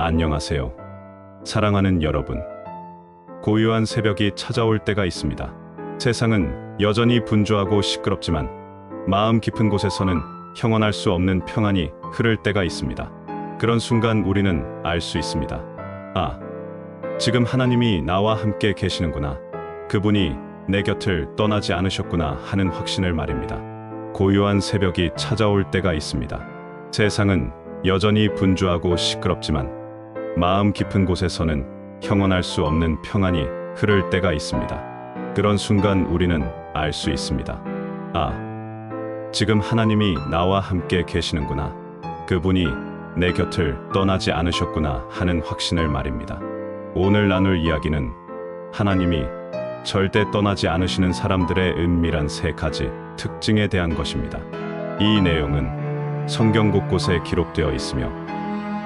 안녕하세요. 사랑하는 여러분. 고요한 새벽이 찾아올 때가 있습니다. 세상은 여전히 분주하고 시끄럽지만 마음 깊은 곳에서는 형언할 수 없는 평안이 흐를 때가 있습니다. 그런 순간 우리는 알 수 있습니다. 아, 지금 하나님이 나와 함께 계시는구나. 그분이 내 곁을 떠나지 않으셨구나 하는 확신을 말입니다. 고요한 새벽이 찾아올 때가 있습니다. 세상은 여전히 분주하고 시끄럽지만 마음 깊은 곳에서는 형언할 수 없는 평안이 흐를 때가 있습니다. 그런 순간 우리는 알 수 있습니다. 아, 지금 하나님이 나와 함께 계시는구나. 그분이 내 곁을 떠나지 않으셨구나 하는 확신을 말입니다. 오늘 나눌 이야기는 하나님이 절대 떠나지 않으시는 사람들의 은밀한 세 가지 특징에 대한 것입니다. 이 내용은 성경 곳곳에 기록되어 있으며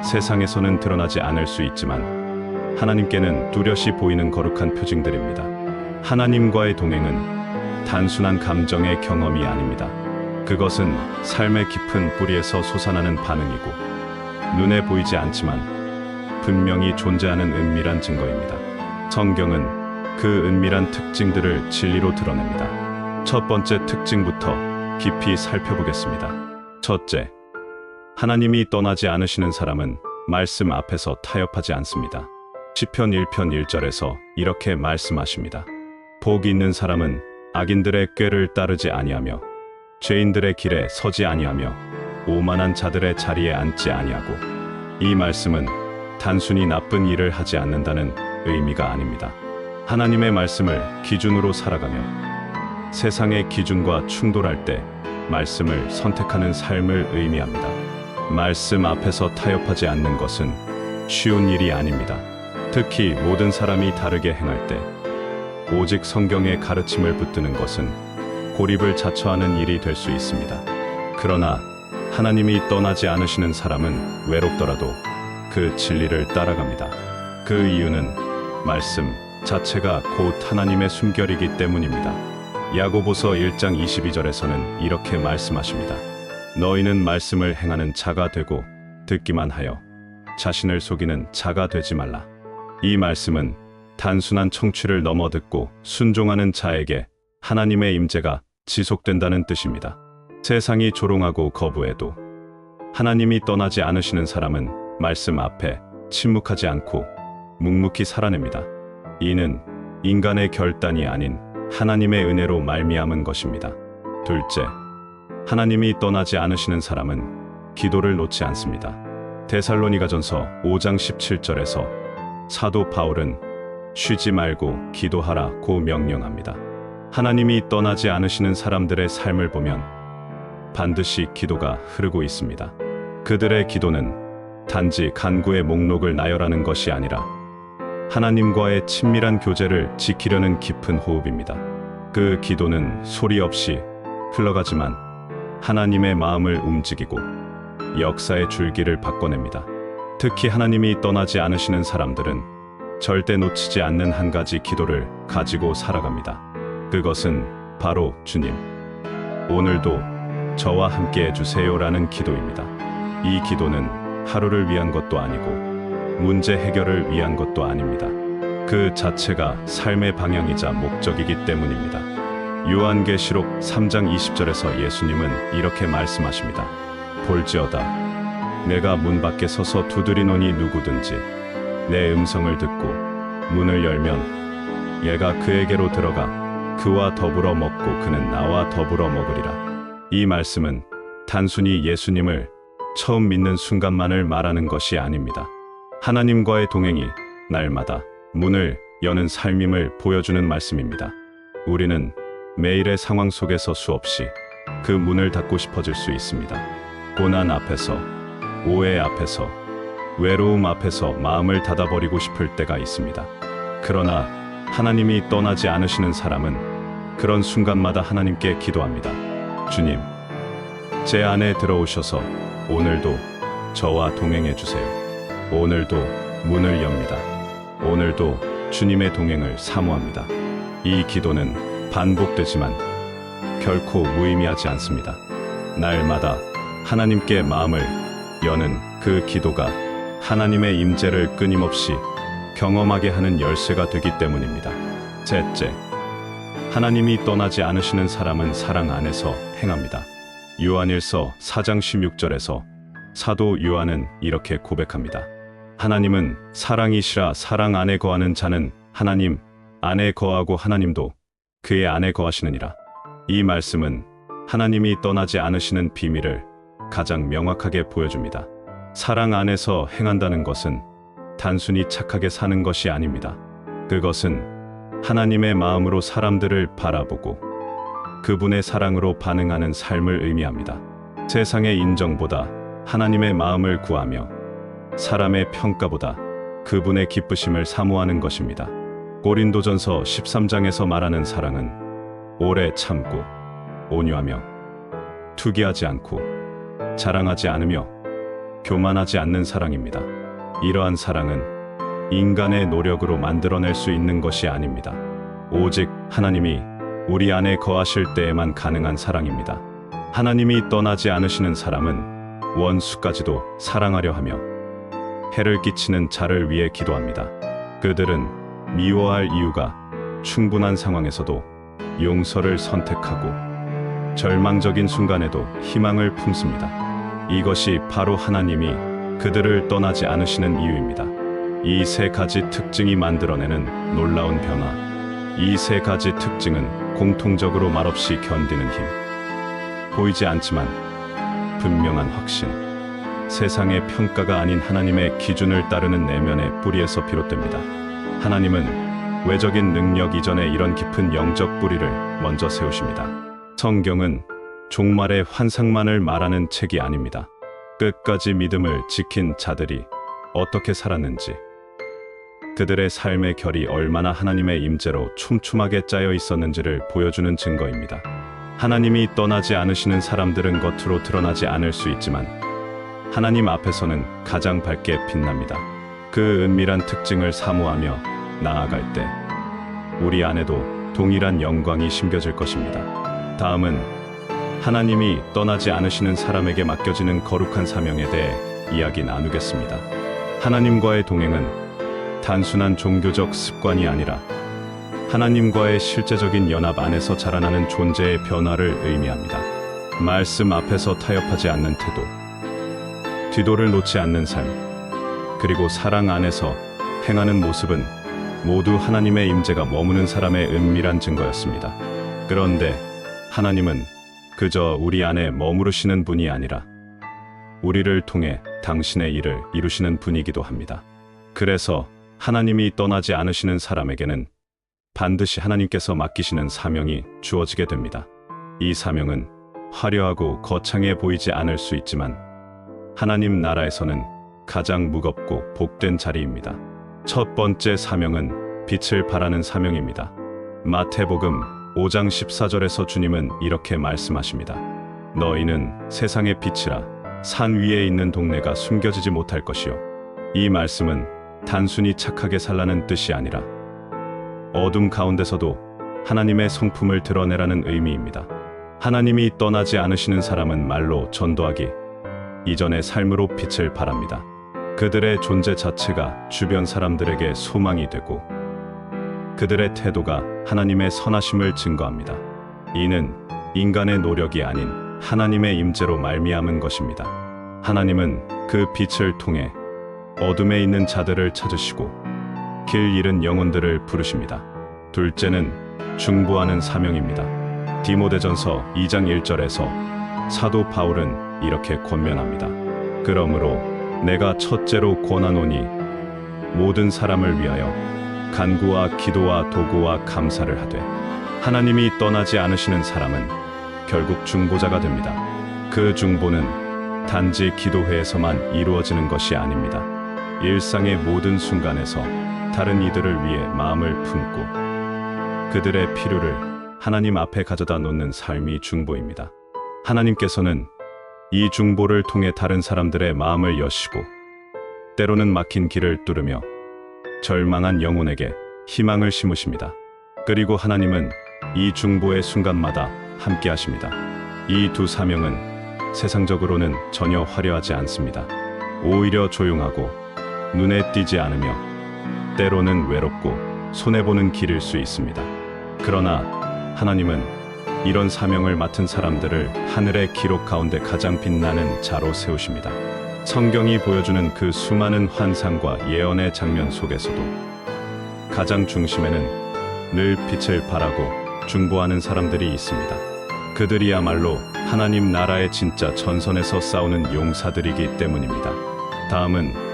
세상에서는 드러나지 않을 수 있지만 하나님께는 뚜렷이 보이는 거룩한 표징들입니다. 하나님과의 동행은 단순한 감정의 경험이 아닙니다. 그것은 삶의 깊은 뿌리에서 솟아나는 반응이고 눈에 보이지 않지만 분명히 존재하는 은밀한 증거입니다. 성경은 그 은밀한 특징들을 진리로 드러냅니다. 첫 번째 특징부터 깊이 살펴보겠습니다. 첫째, 하나님이 떠나지 않으시는 사람은 말씀 앞에서 타협하지 않습니다. 시편 1편 1절에서 이렇게 말씀하십니다. 복 있는 사람은 악인들의 꾀를 따르지 아니하며 죄인들의 길에 서지 아니하며 오만한 자들의 자리에 앉지 아니하고. 이 말씀은 단순히 나쁜 일을 하지 않는다는 의미가 아닙니다. 하나님의 말씀을 기준으로 살아가며 세상의 기준과 충돌할 때 말씀을 선택하는 삶을 의미합니다. 말씀 앞에서 타협하지 않는 것은 쉬운 일이 아닙니다. 특히 모든 사람이 다르게 행할 때 오직 성경의 가르침을 붙드는 것은 고립을 자처하는 일이 될 수 있습니다. 그러나 하나님이 떠나지 않으시는 사람은 외롭더라도 그 진리를 따라갑니다. 그 이유는 말씀 자체가 곧 하나님의 숨결이기 때문입니다. 야고보서 1장 22절에서는 이렇게 말씀하십니다. 너희는 말씀을 행하는 자가 되고 듣기만 하여 자신을 속이는 자가 되지 말라. 이 말씀은 단순한 청취를 넘어 듣고 순종하는 자에게 하나님의 임재가 지속된다는 뜻입니다. 세상이 조롱하고 거부해도 하나님이 떠나지 않으시는 사람은 말씀 앞에 침묵하지 않고 묵묵히 살아냅니다. 이는 인간의 결단이 아닌 하나님의 은혜로 말미암은 것입니다. 둘째, 하나님이 떠나지 않으시는 사람은 기도를 놓지 않습니다. 데살로니가전서 5장 17절에서 사도 바울은 쉬지 말고 기도하라고 명령합니다. 하나님이 떠나지 않으시는 사람들의 삶을 보면 반드시 기도가 흐르고 있습니다. 그들의 기도는 단지 간구의 목록을 나열하는 것이 아니라 하나님과의 친밀한 교제를 지키려는 깊은 호흡입니다. 그 기도는 소리 없이 흘러가지만 하나님의 마음을 움직이고 역사의 줄기를 바꿔냅니다. 특히 하나님이 떠나지 않으시는 사람들은 절대 놓치지 않는 한 가지 기도를 가지고 살아갑니다. 그것은 바로 주님, 오늘도 저와 함께 해주세요라는 기도입니다. 이 기도는 하루를 위한 것도 아니고 문제 해결을 위한 것도 아닙니다. 그 자체가 삶의 방향이자 목적이기 때문입니다. 요한계시록 3장 20절에서 예수님은 이렇게 말씀하십니다. 볼지어다 내가 문 밖에 서서 두드리노니 누구든지 내 음성을 듣고 문을 열면 얘가 그에게로 들어가 그와 더불어 먹고 그는 나와 더불어 먹으리라. 이 말씀은 단순히 예수님을 처음 믿는 순간만을 말하는 것이 아닙니다. 하나님과의 동행이 날마다 문을 여는 삶임을 보여주는 말씀입니다. 우리는 매일의 상황 속에서 수없이 그 문을 닫고 싶어질 수 있습니다. 고난 앞에서, 오해 앞에서, 외로움 앞에서 마음을 닫아버리고 싶을 때가 있습니다. 그러나 하나님이 떠나지 않으시는 사람은 그런 순간마다 하나님께 기도합니다. 주님, 제 안에 들어오셔서 오늘도 저와 동행해 주세요. 오늘도 문을 엽니다. 오늘도 주님의 동행을 사모합니다. 이 기도는 반복되지만 결코 무의미하지 않습니다. 날마다 하나님께 마음을 여는 그 기도가 하나님의 임재를 끊임없이 경험하게 하는 열쇠가 되기 때문입니다. 셋째, 하나님이 떠나지 않으시는 사람은 사랑 안에서 행합니다. 요한일서 4장 16절에서 사도 요한은 이렇게 고백합니다. 하나님은 사랑이시라. 사랑 안에 거하는 자는 하나님 안에 거하고 하나님도 그의 안에 거하시느니라. 이 말씀은 하나님이 떠나지 않으시는 비밀을 가장 명확하게 보여줍니다. 사랑 안에서 행한다는 것은 단순히 착하게 사는 것이 아닙니다. 그것은 하나님의 마음으로 사람들을 바라보고 그분의 사랑으로 반응하는 삶을 의미합니다. 세상의 인정보다 하나님의 마음을 구하며 사람의 평가보다 그분의 기쁘심을 사모하는 것입니다. 고린도전서 13장에서 말하는 사랑은 오래 참고 온유하며 투기하지 않고 자랑하지 않으며 교만하지 않는 사랑입니다. 이러한 사랑은 인간의 노력으로 만들어낼 수 있는 것이 아닙니다. 오직 하나님이 우리 안에 거하실 때에만 가능한 사랑입니다. 하나님이 떠나지 않으시는 사람은 원수까지도 사랑하려 하며 해를 끼치는 자를 위해 기도합니다. 그들은 미워할 이유가 충분한 상황에서도 용서를 선택하고 절망적인 순간에도 희망을 품습니다. 이것이 바로 하나님이 그들을 떠나지 않으시는 이유입니다. 이 세 가지 특징이 만들어내는 놀라운 변화. 이 세 가지 특징은 공통적으로 말없이 견디는 힘, 보이지 않지만 분명한 확신, 세상의 평가가 아닌 하나님의 기준을 따르는 내면의 뿌리에서 비롯됩니다. 하나님은 외적인 능력 이전에 이런 깊은 영적 뿌리를 먼저 세우십니다. 성경은 종말의 환상만을 말하는 책이 아닙니다. 끝까지 믿음을 지킨 자들이 어떻게 살았는지, 그들의 삶의 결이 얼마나 하나님의 임재로 촘촘하게 짜여 있었는지를 보여주는 증거입니다. 하나님이 떠나지 않으시는 사람들은 겉으로 드러나지 않을 수 있지만 하나님 앞에서는 가장 밝게 빛납니다. 그 은밀한 특징을 사모하며 나아갈 때 우리 안에도 동일한 영광이 심겨질 것입니다. 다음은 하나님이 떠나지 않으시는 사람에게 맡겨지는 거룩한 사명에 대해 이야기 나누겠습니다. 하나님과의 동행은 단순한 종교적 습관이 아니라 하나님과의 실제적인 연합 안에서 자라나는 존재의 변화를 의미합니다. 말씀 앞에서 타협하지 않는 태도, 뒤도를 놓지 않는 삶, 그리고 사랑 안에서 행하는 모습은 모두 하나님의 임재가 머무는 사람의 은밀한 증거였습니다. 그런데 하나님은 그저 우리 안에 머무르시는 분이 아니라 우리를 통해 당신의 일을 이루시는 분이기도 합니다. 그래서 하나님이 떠나지 않으시는 사람에게는 반드시 하나님께서 맡기시는 사명이 주어지게 됩니다. 이 사명은 화려하고 거창해 보이지 않을 수 있지만 하나님 나라에서는 가장 무겁고 복된 자리입니다. 첫 번째 사명은 빛을 발하는 사명입니다. 마태복음 5장 14절에서 주님은 이렇게 말씀하십니다. 너희는 세상의 빛이라. 산 위에 있는 동네가 숨겨지지 못할 것이요. 이 말씀은 단순히 착하게 살라는 뜻이 아니라 어둠 가운데서도 하나님의 성품을 드러내라는 의미입니다. 하나님이 떠나지 않으시는 사람은 말로 전도하기 이전의 삶으로 빛을 발합니다. 그들의 존재 자체가 주변 사람들에게 소망이 되고 그들의 태도가 하나님의 선하심을 증거합니다. 이는 인간의 노력이 아닌 하나님의 임재로 말미암은 것입니다. 하나님은 그 빛을 통해 어둠에 있는 자들을 찾으시고 길 잃은 영혼들을 부르십니다. 둘째는 중보하는 사명입니다. 디모데전서 2장 1절에서 사도 바울은 이렇게 권면합니다. 그러므로 내가 첫째로 권하노니 모든 사람을 위하여 간구와 기도와 도구와 감사를 하되. 하나님이 떠나지 않으시는 사람은 결국 중보자가 됩니다. 그 중보는 단지 기도회에서만 이루어지는 것이 아닙니다. 일상의 모든 순간에서 다른 이들을 위해 마음을 품고 그들의 필요를 하나님 앞에 가져다 놓는 삶이 중보입니다. 하나님께서는 이 중보를 통해 다른 사람들의 마음을 여시고 때로는 막힌 길을 뚫으며 절망한 영혼에게 희망을 심으십니다. 그리고 하나님은 이 중보의 순간마다 함께 하십니다. 이 두 사명은 세상적으로는 전혀 화려하지 않습니다. 오히려 조용하고 눈에 띄지 않으며 때로는 외롭고 손해보는 길일 수 있습니다. 그러나 하나님은 이런 사명을 맡은 사람들을 하늘의 기록 가운데 가장 빛나는 자로 세우십니다. 성경이 보여주는 그 수많은 환상과 예언의 장면 속에서도 가장 중심에는 늘 빛을 발하고 중보하는 사람들이 있습니다. 그들이야말로 하나님 나라의 진짜 전선에서 싸우는 용사들이기 때문입니다. 다음은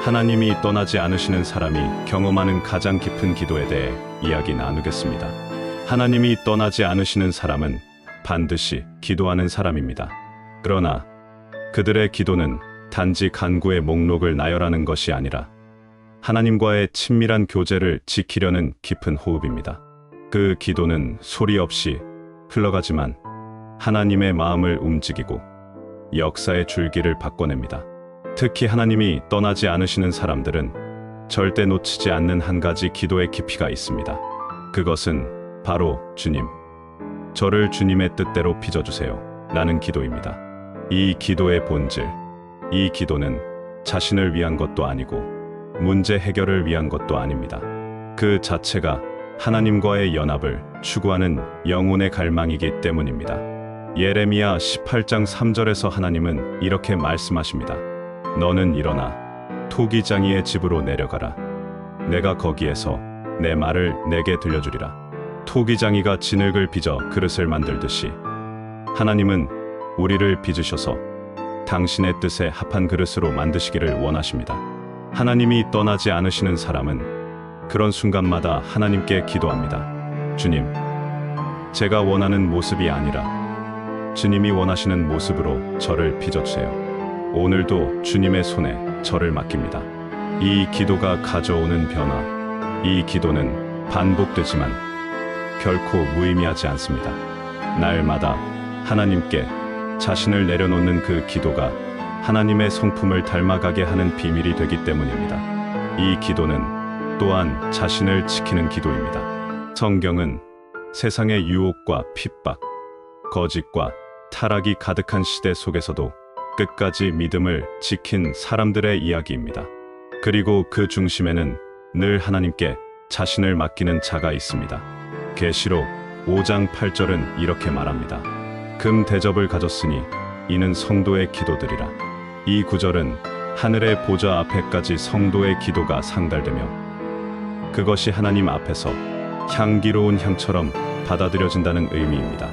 하나님이 떠나지 않으시는 사람이 경험하는 가장 깊은 기도에 대해 이야기 나누겠습니다. 하나님이 떠나지 않으시는 사람은 반드시 기도하는 사람입니다. 그러나 그들의 기도는 단지 간구의 목록을 나열하는 것이 아니라 하나님과의 친밀한 교제를 지키려는 깊은 호흡입니다. 그 기도는 소리 없이 흘러가지만 하나님의 마음을 움직이고 역사의 줄기를 바꿔냅니다. 특히 하나님이 떠나지 않으시는 사람들은 절대 놓치지 않는 한 가지 기도의 깊이가 있습니다. 그것은 바로 주님, 저를 주님의 뜻대로 빚어주세요 라는 기도입니다. 이 기도의 본질, 이 기도는 자신을 위한 것도 아니고 문제 해결을 위한 것도 아닙니다. 그 자체가 하나님과의 연합을 추구하는 영혼의 갈망이기 때문입니다. 예레미야 18장 3절에서 하나님은 이렇게 말씀하십니다. 너는 일어나 토기장이의 집으로 내려가라. 내가 거기에서 내 말을 내게 들려주리라. 토기장이가 진흙을 빚어 그릇을 만들듯이 하나님은 우리를 빚으셔서 당신의 뜻에 합한 그릇으로 만드시기를 원하십니다. 하나님이 떠나지 않으시는 사람은 그런 순간마다 하나님께 기도합니다. 주님, 제가 원하는 모습이 아니라 주님이 원하시는 모습으로 저를 빚어주세요. 오늘도 주님의 손에 저를 맡깁니다. 이 기도가 가져오는 변화, 이 기도는 반복되지만 결코 무의미하지 않습니다. 날마다 하나님께 자신을 내려놓는 그 기도가 하나님의 성품을 닮아가게 하는 비밀이 되기 때문입니다. 이 기도는 또한 자신을 지키는 기도입니다. 성경은 세상의 유혹과 핍박, 거짓과 타락이 가득한 시대 속에서도 끝까지 믿음을 지킨 사람들의 이야기입니다. 그리고 그 중심에는 늘 하나님께 자신을 맡기는 자가 있습니다. 계시록 5장 8절은 이렇게 말합니다. 금 대접을 가졌으니 이는 성도의 기도들이라. 이 구절은 하늘의 보좌 앞에까지 성도의 기도가 상달되며 그것이 하나님 앞에서 향기로운 향처럼 받아들여진다는 의미입니다.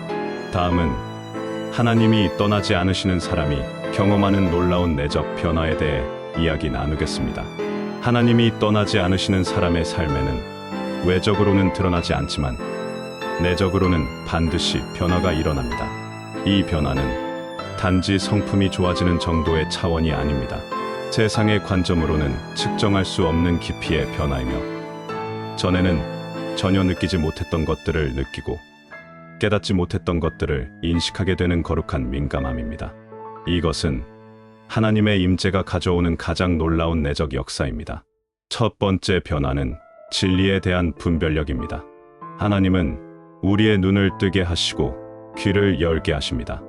다음은 하나님이 떠나지 않으시는 사람이 경험하는 놀라운 내적 변화에 대해 이야기 나누겠습니다. 하나님이 떠나지 않으시는 사람의 삶에는 외적으로는 드러나지 않지만 내적으로는 반드시 변화가 일어납니다. 이 변화는 단지 성품이 좋아지는 정도의 차원이 아닙니다. 세상의 관점으로는 측정할 수 없는 깊이의 변화이며 전에는 전혀 느끼지 못했던 것들을 느끼고 깨닫지 못했던 것들을 인식하게 되는 거룩한 민감함입니다. 이것은 하나님의 임재가 가져오는 가장 놀라운 내적 역사입니다. 첫 번째 변화는 진리에 대한 분별력입니다. 하나님은 우리의 눈을 뜨게 하시고 귀를 열게 하십니다.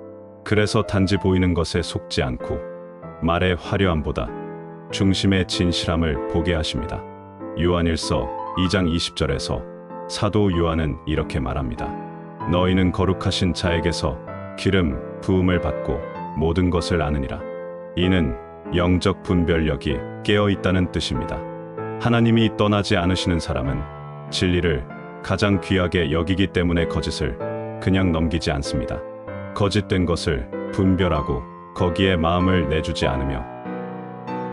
그래서 단지 보이는 것에 속지 않고 말의 화려함보다 중심의 진실함을 보게 하십니다. 요한일서 2장 20절에서 사도 요한은 이렇게 말합니다. 너희는 거룩하신 자에게서 기름 부음을 받고 모든 것을 아느니라. 이는 영적 분별력이 깨어 있다는 뜻입니다. 하나님이 떠나지 않으시는 사람은 진리를 가장 귀하게 여기기 때문에 거짓을 그냥 넘기지 않습니다. 거짓된 것을 분별하고 거기에 마음을 내주지 않으며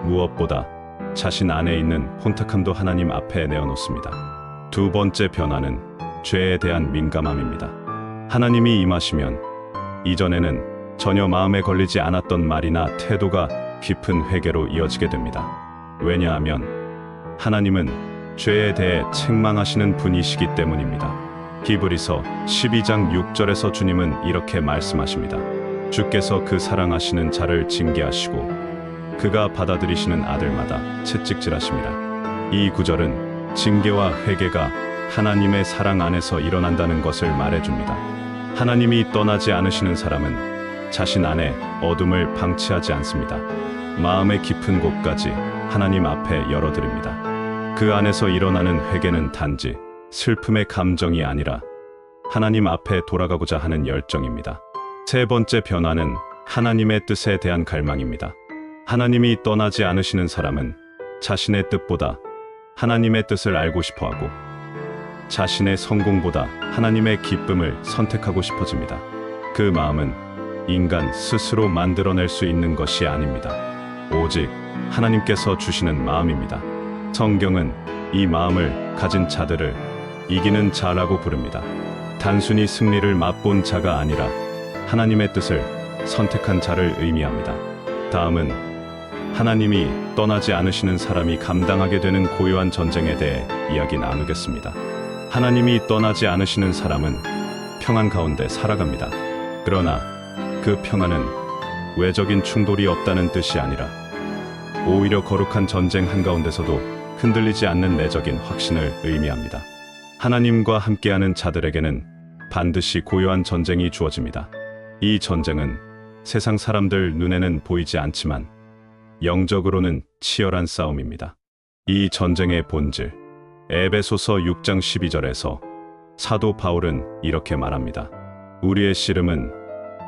무엇보다 자신 안에 있는 혼탁함도 하나님 앞에 내어놓습니다. 두 번째 변화는 죄에 대한 민감함입니다. 하나님이 임하시면 이전에는 전혀 마음에 걸리지 않았던 말이나 태도가 깊은 회개로 이어지게 됩니다. 왜냐하면 하나님은 죄에 대해 책망하시는 분이시기 때문입니다. 히브리서 12장 6절에서 주님은 이렇게 말씀하십니다. 주께서 그 사랑하시는 자를 징계하시고 그가 받아들이시는 아들마다 채찍질하심이라. 이 구절은 징계와 회개가 하나님의 사랑 안에서 일어난다는 것을 말해줍니다. 하나님이 떠나지 않으시는 사람은 자신 안에 어둠을 방치하지 않습니다. 마음의 깊은 곳까지 하나님 앞에 열어드립니다. 그 안에서 일어나는 회개는 단지 슬픔의 감정이 아니라 하나님 앞에 돌아가고자 하는 열정입니다. 세 번째 변화는 하나님의 뜻에 대한 갈망입니다. 하나님이 떠나지 않으시는 사람은 자신의 뜻보다 하나님의 뜻을 알고 싶어하고 자신의 성공보다 하나님의 기쁨을 선택하고 싶어집니다. 그 마음은 인간 스스로 만들어낼 수 있는 것이 아닙니다. 오직 하나님께서 주시는 마음입니다. 성경은 이 마음을 가진 자들을 이기는 자라고 부릅니다. 단순히 승리를 맛본 자가 아니라 하나님의 뜻을 선택한 자를 의미합니다. 다음은 하나님이 떠나지 않으시는 사람이 감당하게 되는 고요한 전쟁에 대해 이야기 나누겠습니다. 하나님이 떠나지 않으시는 사람은 평안 가운데 살아갑니다. 그러나 그 평안은 외적인 충돌이 없다는 뜻이 아니라 오히려 거룩한 전쟁 한가운데서도 흔들리지 않는 내적인 확신을 의미합니다. 하나님과 함께하는 자들에게는 반드시 고요한 전쟁이 주어집니다. 이 전쟁은 세상 사람들 눈에는 보이지 않지만 영적으로는 치열한 싸움입니다. 이 전쟁의 본질, 에베소서 6장 12절에서 사도 바울은 이렇게 말합니다. 우리의 씨름은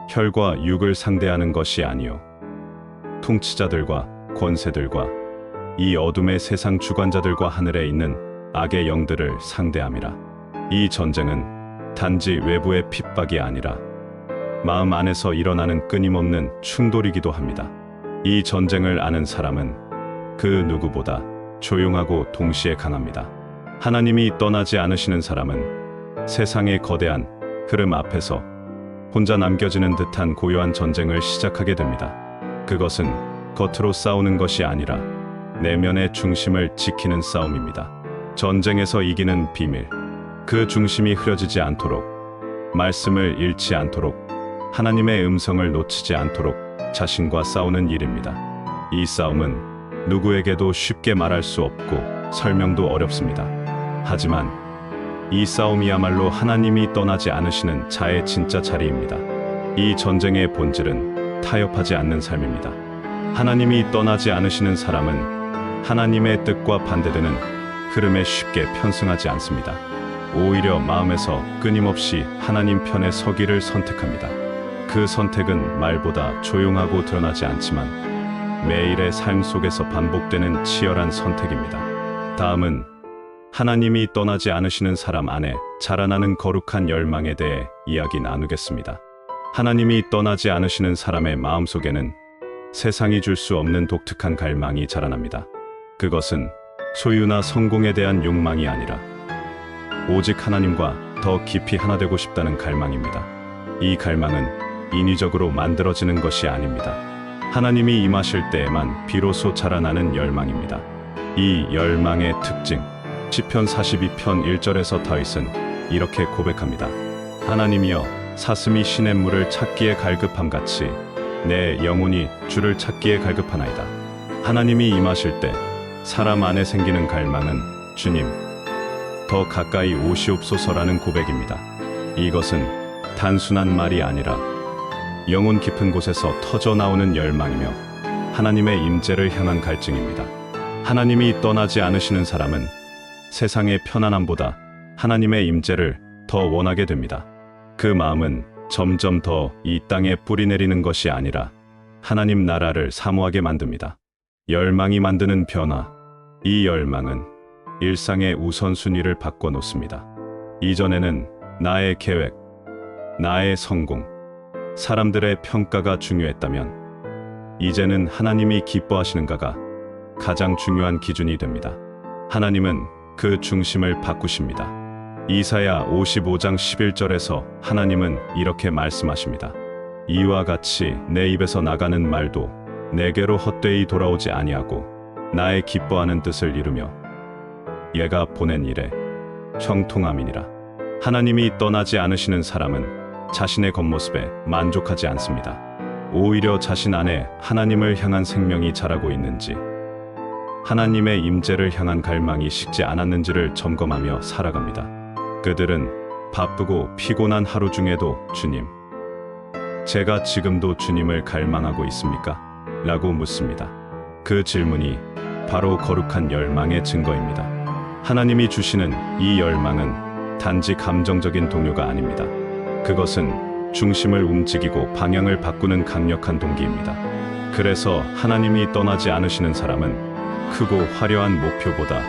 혈과 육을 상대하는 것이 아니요 통치자들과 권세들과 이 어둠의 세상 주관자들과 하늘에 있는 악의 영들을 상대함이라. 이 전쟁은 단지 외부의 핍박이 아니라 마음 안에서 일어나는 끊임없는 충돌이기도 합니다. 이 전쟁을 아는 사람은 그 누구보다 조용하고 동시에 강합니다. 하나님이 떠나지 않으시는 사람은 세상의 거대한 흐름 앞에서 혼자 남겨지는 듯한 고요한 전쟁을 시작하게 됩니다. 그것은 겉으로 싸우는 것이 아니라 내면의 중심을 지키는 싸움입니다. 전쟁에서 이기는 비밀, 그 중심이 흐려지지 않도록, 말씀을 잃지 않도록, 하나님의 음성을 놓치지 않도록 자신과 싸우는 일입니다. 이 싸움은 누구에게도 쉽게 말할 수 없고 설명도 어렵습니다. 하지만 이 싸움이야말로 하나님이 떠나지 않으시는 자의 진짜 자리입니다. 이 전쟁의 본질은 타협하지 않는 삶입니다. 하나님이 떠나지 않으시는 사람은 하나님의 뜻과 반대되는 흐름에 쉽게 편승하지 않습니다. 오히려 마음에서 끊임없이 하나님 편에 서기를 선택합니다. 그 선택은 말보다 조용하고 드러나지 않지만 매일의 삶 속에서 반복되는 치열한 선택입니다. 다음은 하나님이 떠나지 않으시는 사람 안에 자라나는 거룩한 열망에 대해 이야기 나누겠습니다. 하나님이 떠나지 않으시는 사람의 마음속에는 세상이 줄 수 없는 독특한 갈망이 자라납니다. 그것은 소유나 성공에 대한 욕망이 아니라 오직 하나님과 더 깊이 하나 되고 싶다는 갈망입니다. 이 갈망은 인위적으로 만들어지는 것이 아닙니다. 하나님이 임하실 때에만 비로소 자라나는 열망입니다. 이 열망의 특징, 시편 42편 1절에서 다윗은 이렇게 고백합니다. 하나님이여, 사슴이 시냇물을 찾기에 갈급함같이 내 영혼이 주를 찾기에 갈급하나이다. 하나님이 임하실 때 사람 안에 생기는 갈망은 주님, 더 가까이 오시옵소서라는 고백입니다. 이것은 단순한 말이 아니라 영혼 깊은 곳에서 터져 나오는 열망이며 하나님의 임재를 향한 갈증입니다. 하나님이 떠나지 않으시는 사람은 세상의 편안함보다 하나님의 임재를 더 원하게 됩니다. 그 마음은 점점 더 이 땅에 뿌리내리는 것이 아니라 하나님 나라를 사모하게 만듭니다. 열망이 만드는 변화, 이 열망은 일상의 우선순위를 바꿔놓습니다. 이전에는 나의 계획, 나의 성공, 사람들의 평가가 중요했다면 이제는 하나님이 기뻐하시는가가 가장 중요한 기준이 됩니다. 하나님은 그 중심을 바꾸십니다. 이사야 55장 11절에서 하나님은 이렇게 말씀하십니다. 이와 같이 내 입에서 나가는 말도 내게로 헛되이 돌아오지 아니하고 나의 기뻐하는 뜻을 이루며 얘가 보낸 일에 형통함이니라. 하나님이 떠나지 않으시는 사람은 자신의 겉모습에 만족하지 않습니다. 오히려 자신 안에 하나님을 향한 생명이 자라고 있는지, 하나님의 임재를 향한 갈망이 식지 않았는지를 점검하며 살아갑니다. 그들은 바쁘고 피곤한 하루 중에도 주님, 제가 지금도 주님을 갈망하고 있습니까? 라고 묻습니다. 그 질문이 바로 거룩한 열망의 증거입니다. 하나님이 주시는 이 열망은 단지 감정적인 동요가 아닙니다. 그것은 중심을 움직이고 방향을 바꾸는 강력한 동기입니다. 그래서 하나님이 떠나지 않으시는 사람은 크고 화려한 목표보다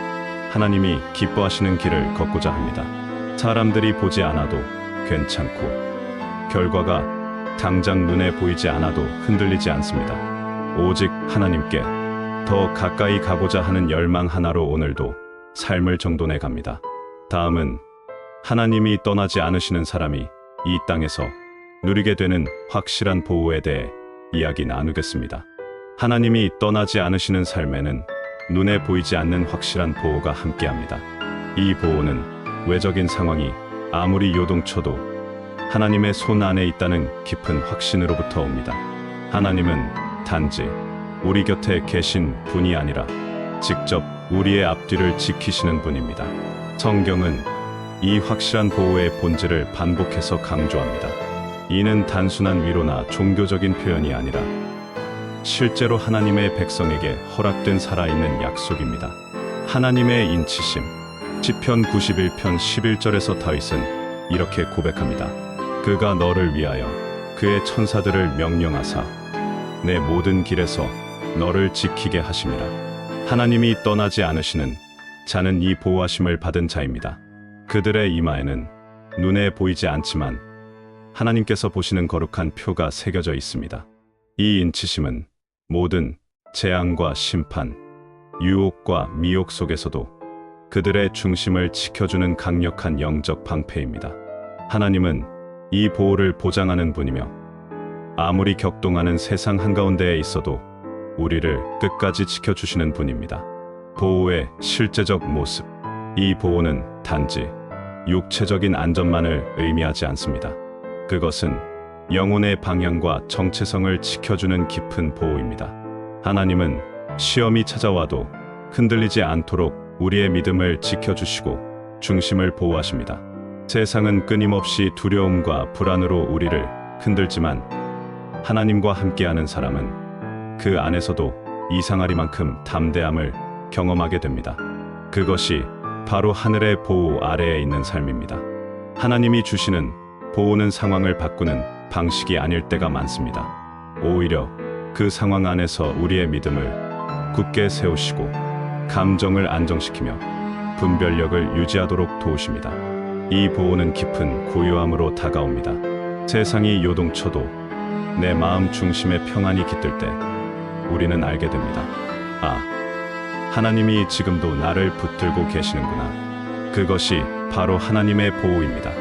하나님이 기뻐하시는 길을 걷고자 합니다. 사람들이 보지 않아도 괜찮고 결과가 당장 눈에 보이지 않아도 흔들리지 않습니다. 오직 하나님께 더 가까이 가고자 하는 열망 하나로 오늘도 삶을 정돈해 갑니다. 다음은 하나님이 떠나지 않으시는 사람이 이 땅에서 누리게 되는 확실한 보호에 대해 이야기 나누겠습니다. 하나님이 떠나지 않으시는 삶에는 눈에 보이지 않는 확실한 보호가 함께합니다. 이 보호는 외적인 상황이 아무리 요동쳐도 하나님의 손 안에 있다는 깊은 확신으로부터 옵니다. 하나님은 단지 우리 곁에 계신 분이 아니라 직접 우리의 앞뒤를 지키시는 분입니다. 성경은 이 확실한 보호의 본질을 반복해서 강조합니다. 이는 단순한 위로나 종교적인 표현이 아니라 실제로 하나님의 백성에게 허락된 살아있는 약속입니다. 하나님의 인치심. 시편 91편 11절에서 다윗은 이렇게 고백합니다. 그가 너를 위하여 그의 천사들을 명령하사 내 모든 길에서 너를 지키게 하심이라. 하나님이 떠나지 않으시는 자는 이 보호하심을 받은 자입니다. 그들의 이마에는 눈에 보이지 않지만 하나님께서 보시는 거룩한 표가 새겨져 있습니다. 이 인치심은 모든 재앙과 심판, 유혹과 미혹 속에서도 그들의 중심을 지켜주는 강력한 영적 방패입니다. 하나님은 이 보호를 보장하는 분이며 아무리 격동하는 세상 한가운데에 있어도 우리를 끝까지 지켜주시는 분입니다. 보호의 실제적 모습. 이 보호는 단지 육체적인 안전만을 의미하지 않습니다. 그것은 영혼의 방향과 정체성을 지켜주는 깊은 보호입니다. 하나님은 시험이 찾아와도 흔들리지 않도록 우리의 믿음을 지켜주시고 중심을 보호하십니다. 세상은 끊임없이 두려움과 불안으로 우리를 흔들지만 하나님과 함께하는 사람은 그 안에서도 이상하리만큼 담대함을 경험하게 됩니다. 그것이 바로 하늘의 보호 아래에 있는 삶입니다. 하나님이 주시는 보호는 상황을 바꾸는 방식이 아닐 때가 많습니다. 오히려 그 상황 안에서 우리의 믿음을 굳게 세우시고 감정을 안정시키며 분별력을 유지하도록 도우십니다. 이 보호는 깊은 고요함으로 다가옵니다. 세상이 요동쳐도 내 마음 중심에 평안이 깃들 때 우리는 알게 됩니다. 아, 하나님이 지금도 나를 붙들고 계시는구나. 그것이 바로 하나님의 보호입니다.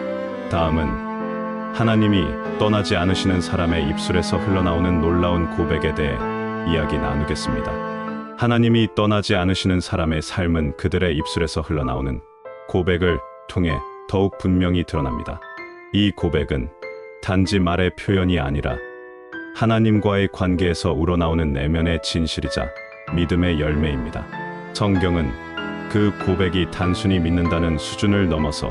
다음은 하나님이 떠나지 않으시는 사람의 입술에서 흘러나오는 놀라운 고백에 대해 이야기 나누겠습니다. 하나님이 떠나지 않으시는 사람의 삶은 그들의 입술에서 흘러나오는 고백을 통해 더욱 분명히 드러납니다. 이 고백은 단지 말의 표현이 아니라 하나님과의 관계에서 우러나오는 내면의 진실이자 믿음의 열매입니다. 성경은 그 고백이 단순히 믿는다는 수준을 넘어서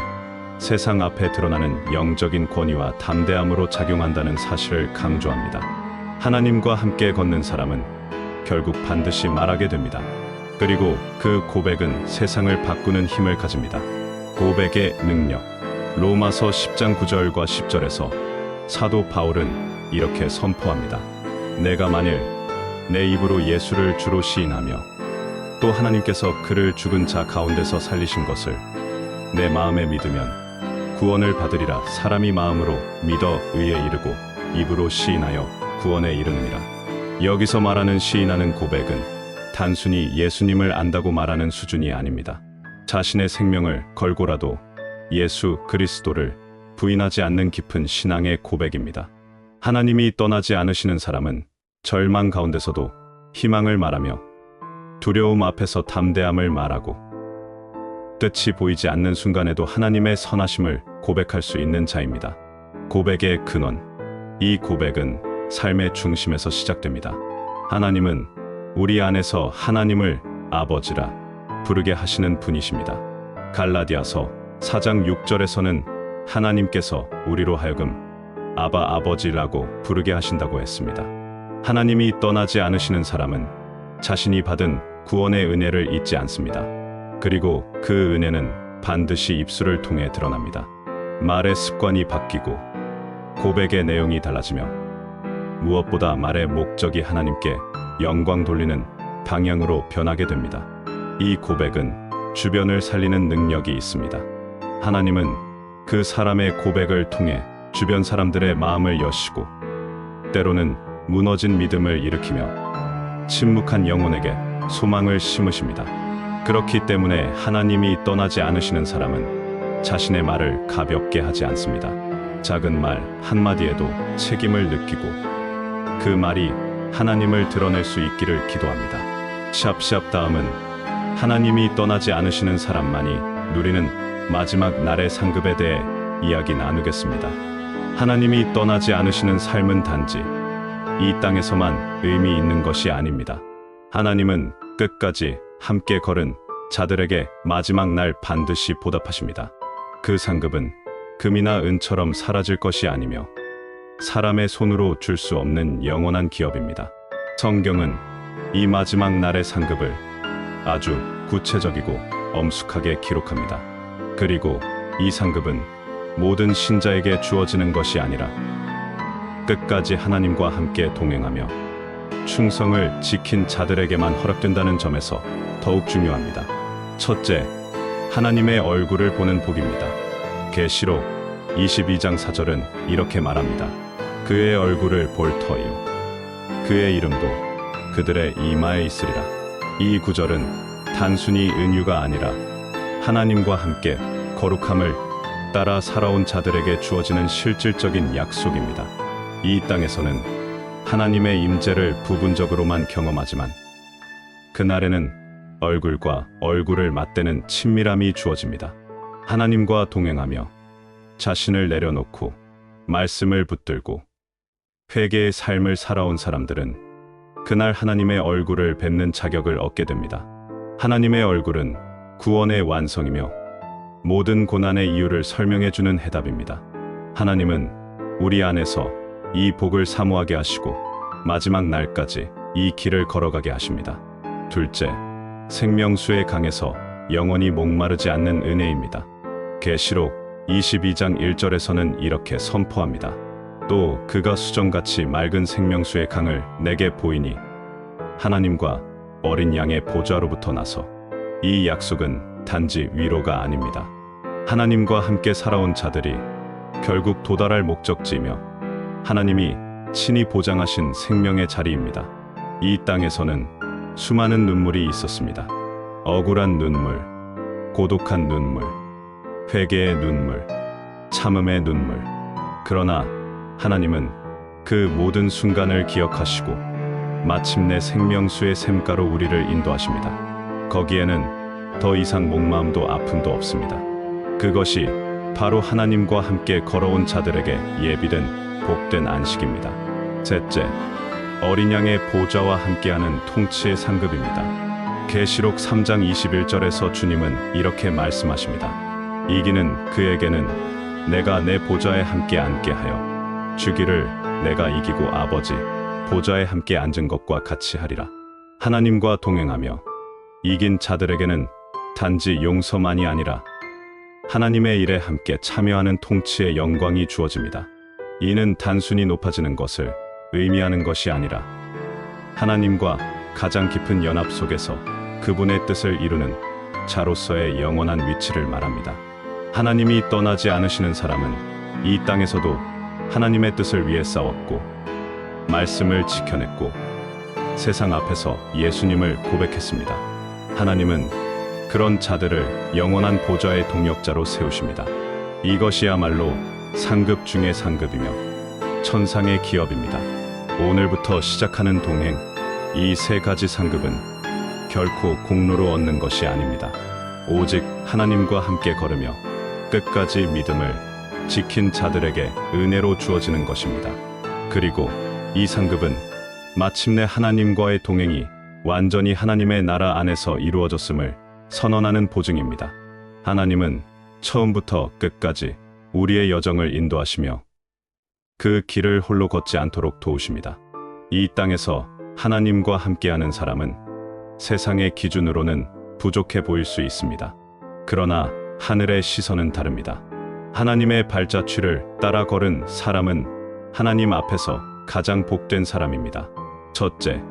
세상 앞에 드러나는 영적인 권위와 담대함으로 작용한다는 사실을 강조합니다. 하나님과 함께 걷는 사람은 결국 반드시 말하게 됩니다. 그리고 그 고백은 세상을 바꾸는 힘을 가집니다. 고백의 능력. 로마서 10장 9절과 10절에서 사도 바울은 이렇게 선포합니다. 내가 만일 내 입으로 예수를 주로 시인하며 또 하나님께서 그를 죽은 자 가운데서 살리신 것을 내 마음에 믿으면 구원을 받으리라. 사람이 마음으로 믿어 의에 이르고 입으로 시인하여 구원에 이르느니라. 여기서 말하는 시인하는 고백은 단순히 예수님을 안다고 말하는 수준이 아닙니다. 자신의 생명을 걸고라도 예수 그리스도를 부인하지 않는 깊은 신앙의 고백입니다. 하나님이 떠나지 않으시는 사람은 절망 가운데서도 희망을 말하며 두려움 앞에서 담대함을 말하고 뜻이 보이지 않는 순간에도 하나님의 선하심을 고백할 수 있는 자입니다. 고백의 근원. 이 고백은 삶의 중심에서 시작됩니다. 하나님은 우리 안에서 하나님을 아버지라 부르게 하시는 분이십니다. 갈라디아서 4장 6절에서는 하나님께서 우리로 하여금 아바 아버지라고 부르게 하신다고 했습니다. 하나님이 떠나지 않으시는 사람은 자신이 받은 구원의 은혜를 잊지 않습니다. 그리고 그 은혜는 반드시 입술을 통해 드러납니다. 말의 습관이 바뀌고 고백의 내용이 달라지며 무엇보다 말의 목적이 하나님께 영광 돌리는 방향으로 변하게 됩니다. 이 고백은 주변을 살리는 능력이 있습니다. 하나님은 그 사람의 고백을 통해 주변 사람들의 마음을 여시고 때로는 무너진 믿음을 일으키며 침묵한 영혼에게 소망을 심으십니다. 그렇기 때문에 하나님이 떠나지 않으시는 사람은 자신의 말을 가볍게 하지 않습니다. 작은 말 한마디에도 책임을 느끼고 그 말이 하나님을 드러낼 수 있기를 기도합니다. 샵샵 다음은 하나님이 떠나지 않으시는 사람만이 누리는 마지막 날의 상급에 대해 이야기 나누겠습니다. 하나님이 떠나지 않으시는 삶은 단지 이 땅에서만 의미 있는 것이 아닙니다. 하나님은 끝까지 함께 걸은 자들에게 마지막 날 반드시 보답하십니다. 그 상급은 금이나 은처럼 사라질 것이 아니며 사람의 손으로 줄 수 없는 영원한 기업입니다. 성경은 이 마지막 날의 상급을 아주 구체적이고 엄숙하게 기록합니다. 그리고 이 상급은 모든 신자에게 주어지는 것이 아니라 끝까지 하나님과 함께 동행하며 충성을 지킨 자들에게만 허락된다는 점에서 더욱 중요합니다. 첫째, 하나님의 얼굴을 보는 복입니다. 계시록 22장 4절은 이렇게 말합니다. 그의 얼굴을 볼 터이요 그의 이름도 그들의 이마에 있으리라. 이 구절은 단순히 은유가 아니라 하나님과 함께 거룩함을 따라 살아온 자들에게 주어지는 실질적인 약속입니다. 이 땅에서는 하나님의 임재를 부분적으로만 경험하지만 그날에는 얼굴과 얼굴을 맞대는 친밀함이 주어집니다. 하나님과 동행하며 자신을 내려놓고 말씀을 붙들고 회개의 삶을 살아온 사람들은 그날 하나님의 얼굴을 뵙는 자격을 얻게 됩니다. 하나님의 얼굴은 구원의 완성이며 모든 고난의 이유를 설명해주는 해답입니다. 하나님은 우리 안에서 이 복을 사모하게 하시고 마지막 날까지 이 길을 걸어가게 하십니다. 둘째, 생명수의 강에서 영원히 목마르지 않는 은혜입니다. 계시록 22장 1절에서는 이렇게 선포합니다. 또 그가 수정같이 맑은 생명수의 강을 내게 보이니 하나님과 어린 양의 보좌로부터 나서 이 약속은 단지 위로가 아닙니다. 하나님과 함께 살아온 자들이 결국 도달할 목적지이며 하나님이 친히 보장하신 생명의 자리입니다. 이 땅에서는 수많은 눈물이 있었습니다. 억울한 눈물, 고독한 눈물, 회개의 눈물, 참음의 눈물. 그러나 하나님은 그 모든 순간을 기억하시고 마침내 생명수의 샘가로 우리를 인도하십니다. 거기에는 더 이상 목마음도 아픔도 없습니다. 그것이 바로 하나님과 함께 걸어온 자들에게 예비된 복된 안식입니다. 셋째, 어린 양의 보좌와 함께하는 통치의 상급입니다. 계시록 3장 21절에서 주님은 이렇게 말씀하십니다. 이기는 그에게는 내가 내 보좌에 함께 앉게 하여 주기를 내가 이기고 아버지 보좌에 함께 앉은 것과 같이 하리라. 하나님과 동행하며 이긴 자들에게는 단지 용서만이 아니라 하나님의 일에 함께 참여하는 통치의 영광이 주어집니다. 이는 단순히 높아지는 것을 의미하는 것이 아니라 하나님과 가장 깊은 연합 속에서 그분의 뜻을 이루는 자로서의 영원한 위치를 말합니다. 하나님이 떠나지 않으시는 사람은 이 땅에서도 하나님의 뜻을 위해 싸웠고 말씀을 지켜냈고 세상 앞에서 예수님을 고백했습니다. 하나님은 그런 자들을 영원한 보좌의 동역자로 세우십니다. 이것이야말로 상급 중의 상급이며 천상의 기업입니다. 오늘부터 시작하는 동행, 이 세 가지 상급은 결코 공로로 얻는 것이 아닙니다. 오직 하나님과 함께 걸으며 끝까지 믿음을 지킨 자들에게 은혜로 주어지는 것입니다. 그리고 이 상급은 마침내 하나님과의 동행이 완전히 하나님의 나라 안에서 이루어졌음을 선언하는 보증입니다. 하나님은 처음부터 끝까지 우리의 여정을 인도하시며 그 길을 홀로 걷지 않도록 도우십니다. 이 땅에서 하나님과 함께하는 사람은 세상의 기준으로는 부족해 보일 수 있습니다. 그러나 하늘의 시선은 다릅니다. 하나님의 발자취를 따라 걸은 사람은 하나님 앞에서 가장 복된 사람입니다. 첫째,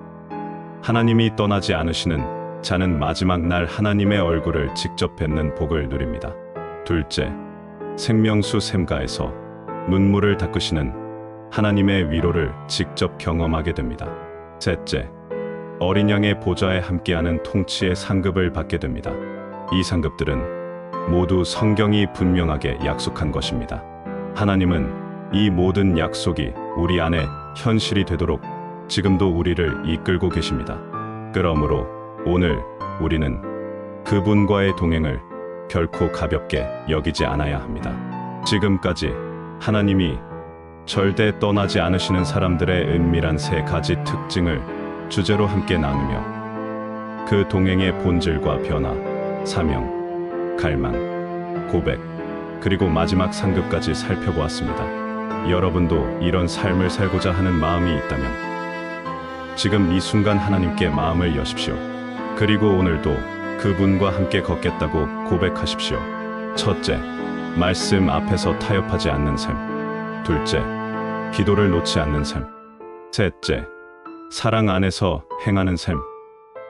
하나님이 떠나지 않으시는 자는 마지막 날 하나님의 얼굴을 직접 뵙는 복을 누립니다. 둘째, 생명수 샘가에서 눈물을 닦으시는 하나님의 위로를 직접 경험하게 됩니다. 셋째, 어린 양의 보좌에 함께하는 통치의 상급을 받게 됩니다. 이 상급들은 모두 성경이 분명하게 약속한 것입니다. 하나님은 이 모든 약속이 우리 안에 현실이 되도록 지금도 우리를 이끌고 계십니다. 그러므로 오늘 우리는 그분과의 동행을 결코 가볍게 여기지 않아야 합니다. 지금까지 하나님이 절대 떠나지 않으시는 사람들의 은밀한 세 가지 특징을 주제로 함께 나누며 그 동행의 본질과 변화, 사명, 갈망, 고백, 그리고 마지막 상급까지 살펴보았습니다. 여러분도 이런 삶을 살고자 하는 마음이 있다면 지금 이 순간 하나님께 마음을 여십시오. 그리고 오늘도 그분과 함께 걷겠다고 고백하십시오. 첫째, 말씀 앞에서 타협하지 않는 삶. 둘째, 기도를 놓지 않는 삶. 셋째, 사랑 안에서 행하는 삶.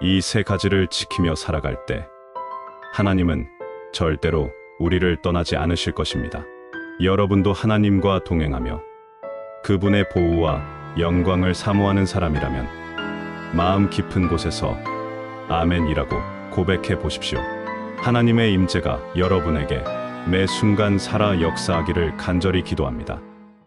이 세 가지를 지키며 살아갈 때 하나님은 절대로 우리를 떠나지 않으실 것입니다. 여러분도 하나님과 동행하며 그분의 보호와 영광을 사모하는 사람이라면 마음 깊은 곳에서 아멘이라고 고백해 보십시오. 하나님의 임재가 여러분에게 매 순간 살아 역사하기를 간절히 기도합니다.